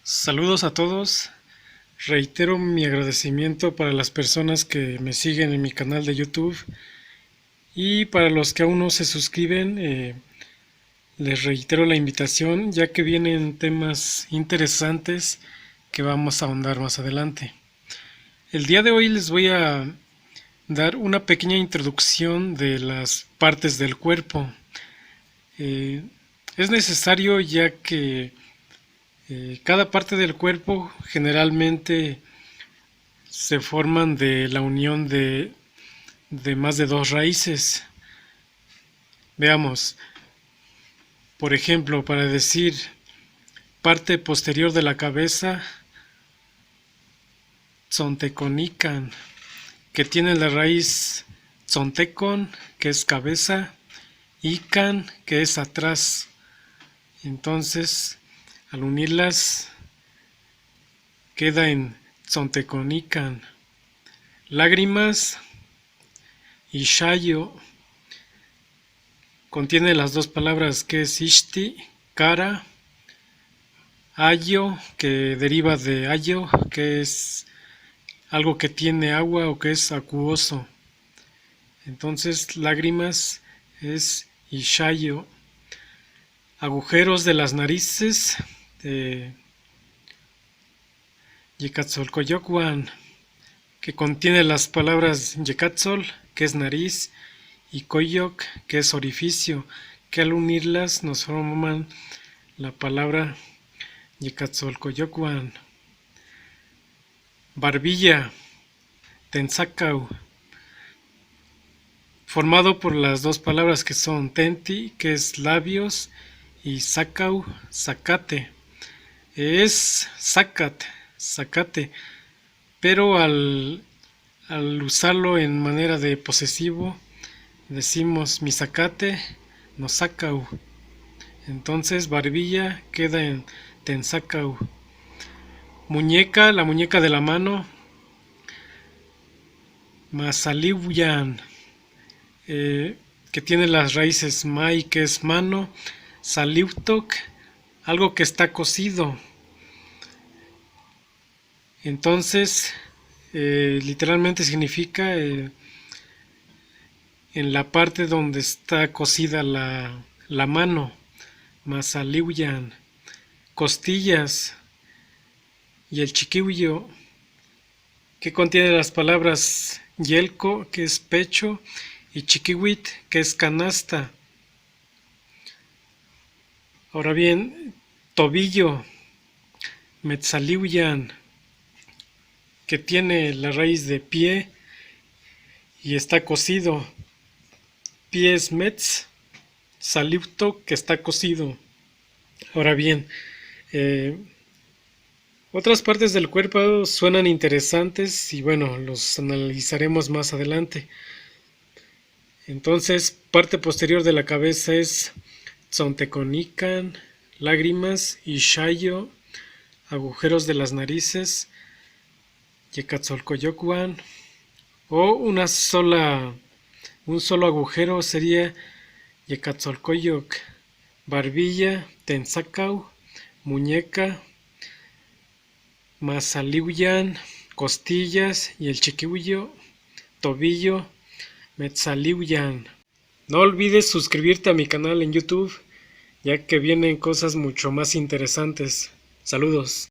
Saludos a todos. Reitero mi agradecimiento para las personas que me siguen en mi canal de YouTube y para los que aún no se suscriben, les reitero la invitación ya que vienen temas interesantes que vamos a ahondar más adelante. El día de hoy les voy a dar una pequeña introducción de las partes del cuerpo. Es necesario ya que cada parte del cuerpo generalmente se forman de la unión de más de dos raíces. Veamos, por ejemplo, para decir parte posterior de la cabeza, tzonteconican, que tiene la raíz tzontecon, que es cabeza, ican, que es atrás. Entonces, al unirlas, queda en tzonteconican. Lágrimas y shayo contiene las dos palabras que es ishti, cara, ayo, que deriva de ayo, que es algo que tiene agua o que es acuoso. Entonces, lágrimas es ishayo. Agujeros de las narices de Yecatzolcoyocwan, que contiene las palabras Yecatzol, que es nariz, y Coyoc, que es orificio, que al unirlas nos forman la palabra Yecatzolcoyocwan. Barbilla, Tensacau, formado por las dos palabras que son Tenti, que es labios, y Sacau, zacate. Es zacat, zacate, pero al usarlo en manera de posesivo, decimos mi zacate, no sacau. Entonces barbilla queda en tensacau. Muñeca, la muñeca de la mano, masaliuyan, que tiene las raíces mai, que es mano, saliutoc, algo que está cocido. Entonces, literalmente significa en la parte donde está cocida la mano, masaliuyan. Costillas y el chiquihuyo, que contiene las palabras yelco, que es pecho, y chiquihuit, que es canasta. Ahora bien, tobillo, metzaliuyan, que tiene la raíz de pie y está cocido. Pies metz, saliuto, que está cocido. Ahora bien, otras partes del cuerpo suenan interesantes y bueno, los analizaremos más adelante. Entonces, parte posterior de la cabeza es tzonteconican, lágrimas y shayo, agujeros de las narices, Yecatzolcoyocwan, o un solo agujero sería Yecatzolcoyoc. Barbilla, tensacau, muñeca, masaliuyan, costillas y el chiquihuyo, tobillo, metzaliuyan. No olvides suscribirte a mi canal en YouTube, ya que vienen cosas mucho más interesantes. Saludos.